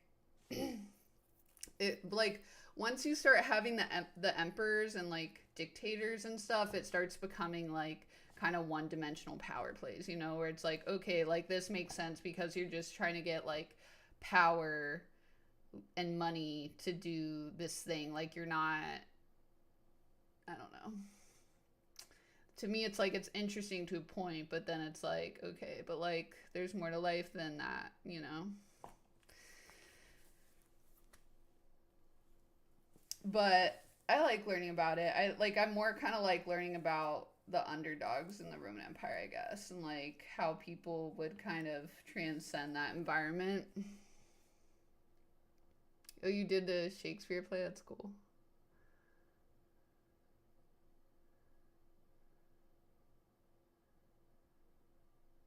it like once you start having the emperors and like dictators and stuff, it starts becoming like kind of one-dimensional power plays, you know, where it's like okay, like this makes sense because you're just trying to get like power and money to do this thing. Like you're not, I don't know. To me it's like it's interesting to a point, but then it's like okay, but like there's more to life than that, you know. But I like learning about it. I'm more kind of like learning about the underdogs in the Roman Empire, I guess, and like how people would kind of transcend that environment. Oh, you did the Shakespeare play? That's cool.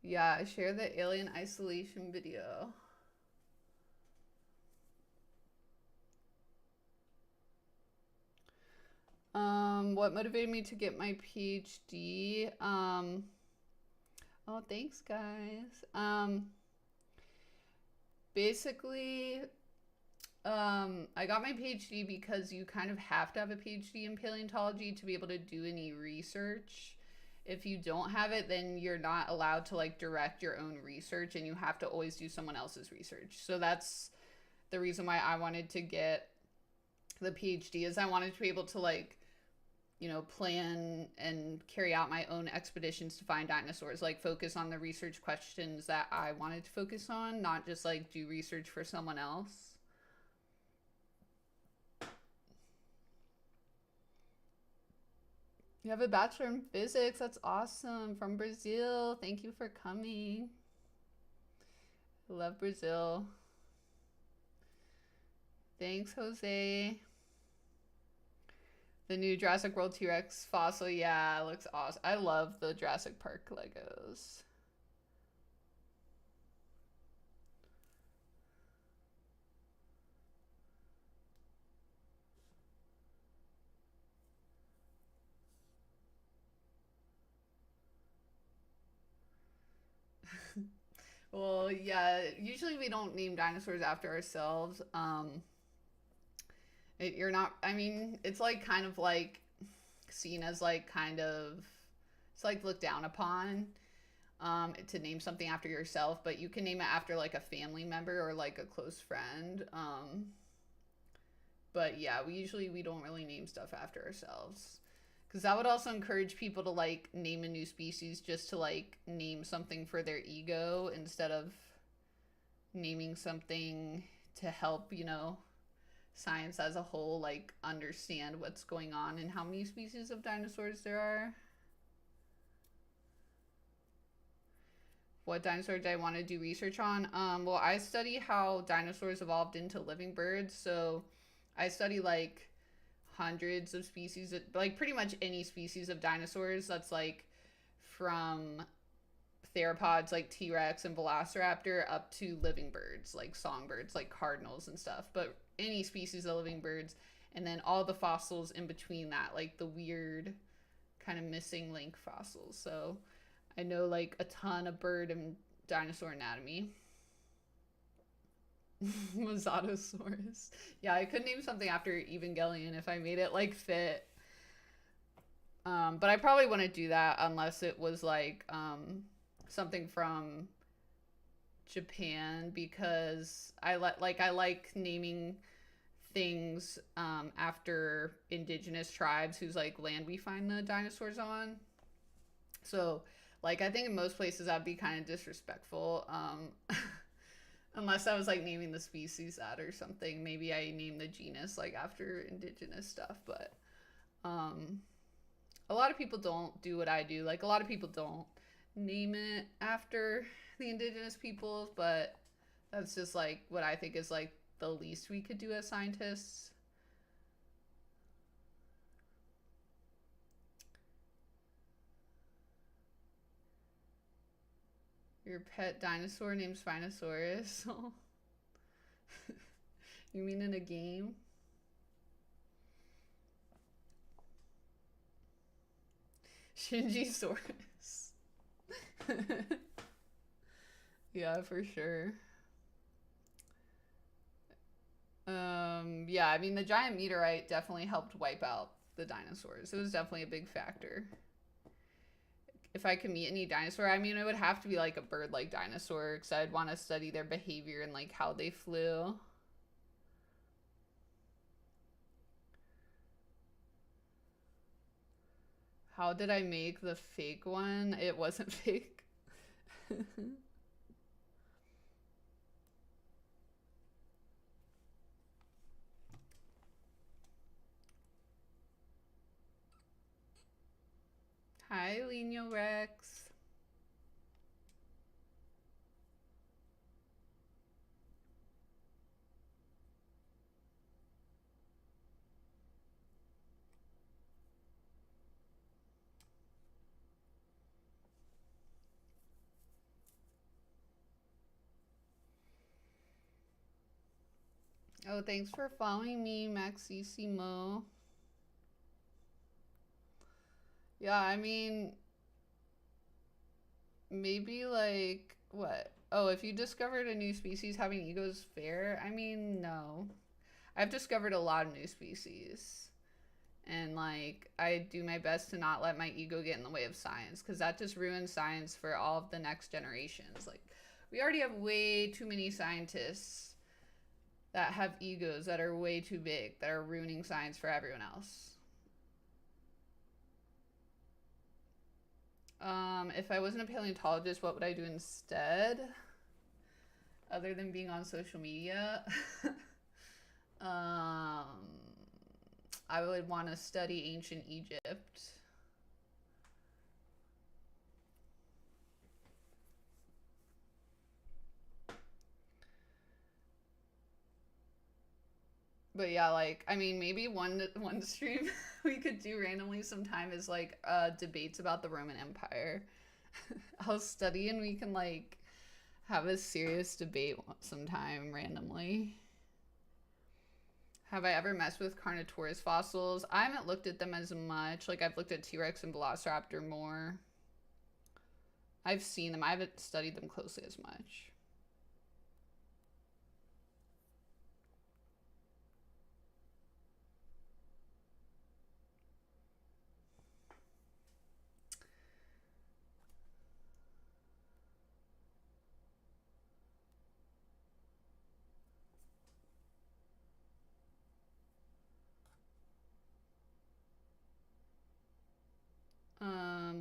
Yeah, I share the alien isolation video. What motivated me to get my PhD? Oh, thanks, guys. Basically, I got my PhD because you kind of have to have a PhD in paleontology to be able to do any research. If you don't have it, then you're not allowed to like direct your own research and you have to always do someone else's research. So that's the reason why I wanted to get the PhD is I wanted to be able to like, you know, plan and carry out my own expeditions to find dinosaurs, like focus on the research questions that I wanted to focus on, not just like do research for someone else. You have a bachelor in physics. That's awesome. From Brazil. Thank you for coming. I love Brazil. Thanks, Jose. The new Jurassic World T-Rex fossil. Yeah, it looks awesome. I love the Jurassic Park Legos. Well, yeah, usually we don't name dinosaurs after ourselves. You're not, I mean, it's like kind of like seen as like kind of, it's like looked down upon to name something after yourself, but you can name it after like a family member or like a close friend. But yeah, we don't really name stuff after ourselves. Because that would also encourage people to like name a new species just to like name something for their ego instead of naming something to help, you know, science as a whole like understand what's going on and how many species of dinosaurs there are. What dinosaur did I want to do research on? Well, I study how dinosaurs evolved into living birds. So I study like hundreds of species, like pretty much any species of dinosaurs that's like from theropods like T-Rex and Velociraptor up to living birds like songbirds like cardinals and stuff, but any species of living birds, and then all the fossils in between that, like the weird kind of missing link fossils. So I know like a ton of bird and dinosaur anatomy. Mosasaurus. Yeah, I could name something after Evangelion if I made it like fit. But I probably wouldn't do that unless it was like something from Japan, because I like naming things after indigenous tribes whose like land we find the dinosaurs on. So like I think in most places that'd be kind of disrespectful. Unless I was like naming the species that or something. Maybe I named the genus like after indigenous stuff, but um a lot of people don't do what I do. Like a lot of people don't name it after the indigenous peoples, but that's just like what I think is like the least we could do as scientists. Your pet dinosaur named Spinosaurus. You mean in a game? Shinji-saurus. Yeah, for sure. Yeah, I mean, the giant meteorite definitely helped wipe out the dinosaurs. It was definitely a big factor. If I could meet any dinosaur, I mean, it would have to be like a bird-like dinosaur because I'd want to study their behavior and like how they flew. How did I make the fake one? It wasn't fake. Hi, Lino Rex. Oh, thanks for following me, Maxissimo. Yeah, I mean, maybe like, what? Oh, if you discovered a new species having egos fair? I mean, no. I've discovered a lot of new species. And like, I do my best to not let my ego get in the way of science because that just ruins science for all of the next generations. Like, we already have way too many scientists that have egos that are way too big, that are ruining science for everyone else. If I wasn't a paleontologist, what would I do instead? Other than being on social media? I would want to study ancient Egypt. But yeah, like I mean, maybe one stream we could do randomly sometime is like debates about the Roman Empire. I'll study and we can like have a serious debate sometime randomly. Have I ever messed with Carnotaurus fossils? I haven't looked at them as much. Like I've looked at T-Rex and Velociraptor more. I've seen them. I haven't studied them closely as much.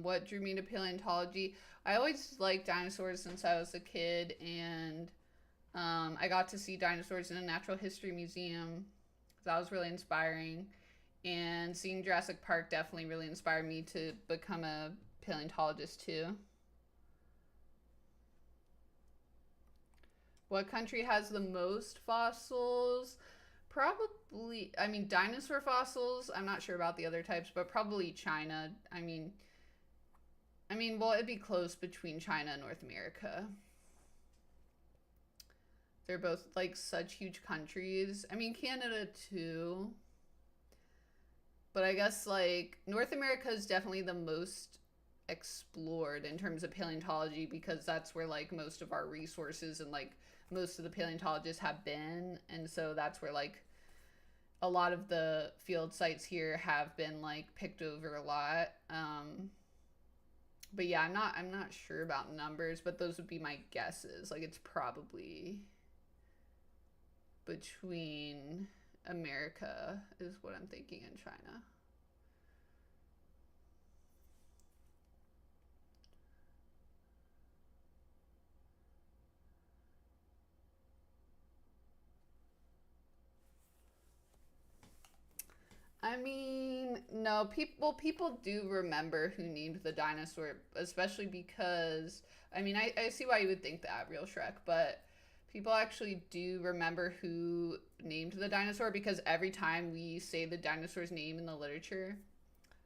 What drew me to paleontology? I always liked dinosaurs since I was a kid, and I got to see dinosaurs in a natural history museum. That was really inspiring. And seeing Jurassic Park definitely really inspired me to become a paleontologist too. What country has the most fossils? Probably, I mean, dinosaur fossils. I'm not sure about the other types, but probably China. Well, it'd be close between China and North America. They're both like such huge countries. I mean, Canada too. But I guess like North America is definitely the most explored in terms of paleontology because that's where like most of our resources and like most of the paleontologists have been. And so that's where like a lot of the field sites here have been like picked over a lot. But yeah, I'm not sure about numbers, but those would be my guesses. Like it's probably between America is what I'm thinking in China. I mean, no, people do remember who named the dinosaur, especially because, I mean, I see why you would think that, Real Shrek, but people actually do remember who named the dinosaur because every time we say the dinosaur's name in the literature.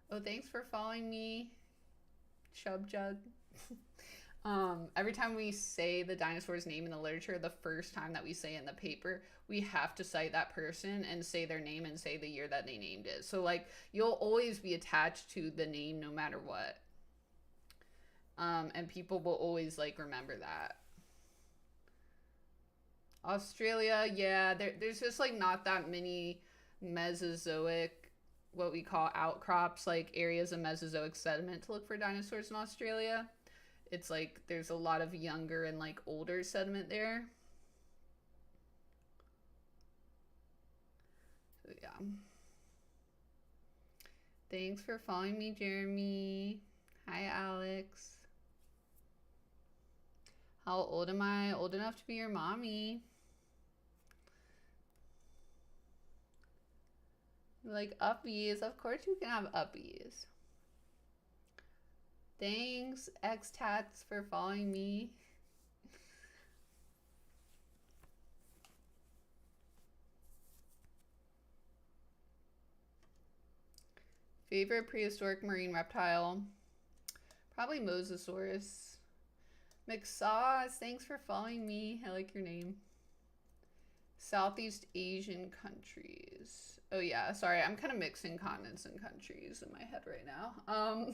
Oh, thanks for following me, Chub Jug. Every time we say the dinosaur's name in the literature, the first time that we say it in the paper, we have to cite that person and say their name and say the year that they named it. So like you'll always be attached to the name no matter what. And people will always like remember that. Australia, yeah, there's just like not that many Mesozoic, what we call outcrops, like areas of Mesozoic sediment to look for dinosaurs in Australia. It's like there's a lot of younger and like older sediment there. So yeah. Thanks for following me, Jeremy. Hi, Alex. How old am I? Old enough to be your mommy. Like uppies. Of course you can have uppies. Thanks, X-Tats, for following me. Favorite prehistoric marine reptile? Probably Mosasaurus. McSauce, thanks for following me. I like your name. Southeast Asian countries. Oh yeah, sorry, I'm kind of mixing continents and countries in my head right now.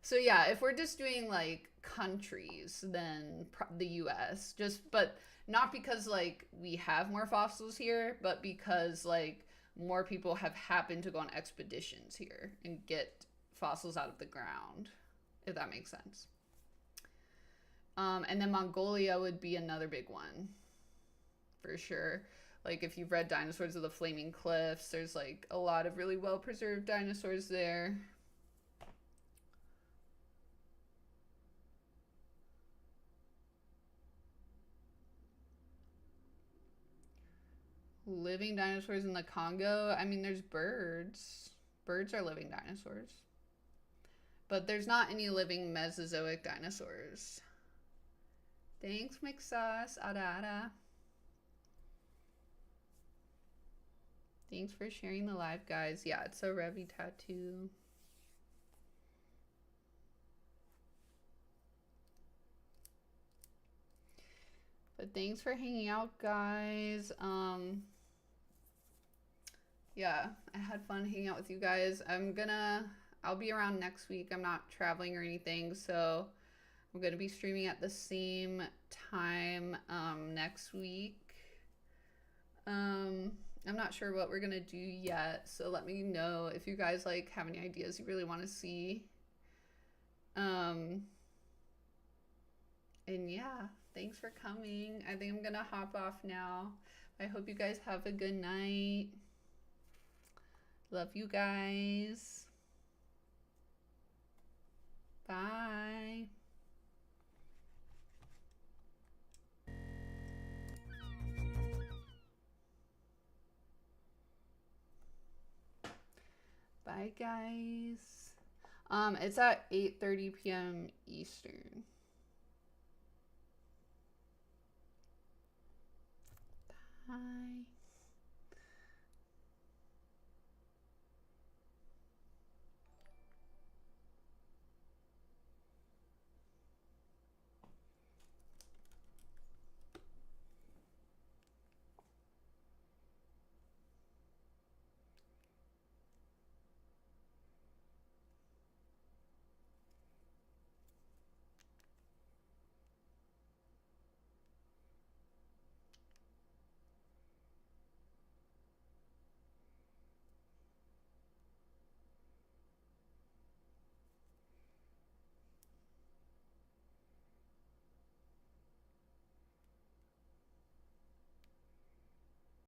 So yeah, if we're just doing like countries, then the US, but not because like we have more fossils here, but because like more people have happened to go on expeditions here and get fossils out of the ground, if that makes sense. And then Mongolia would be another big one, for sure. Like if you've read Dinosaurs of the Flaming Cliffs, there's like a lot of really well-preserved dinosaurs there. Living dinosaurs in the Congo? I mean, there's birds. Birds are living dinosaurs. But there's not any living Mesozoic dinosaurs. Thanks, McSauce. Ada. Thanks for sharing the live, guys. Yeah, it's a Revi tattoo. But thanks for hanging out, guys. Yeah, I had fun hanging out with you guys. I'll be around next week. I'm not traveling or anything, so I'm gonna be streaming at the same time next week. I'm not sure what we're gonna do yet, so let me know if you guys like have any ideas you really want to see. And yeah, thanks for coming. I think I'm gonna hop off now. I hope you guys have a good night. Love you guys. Bye. Bye, guys. It's at 8:30 p.m. Eastern. Bye.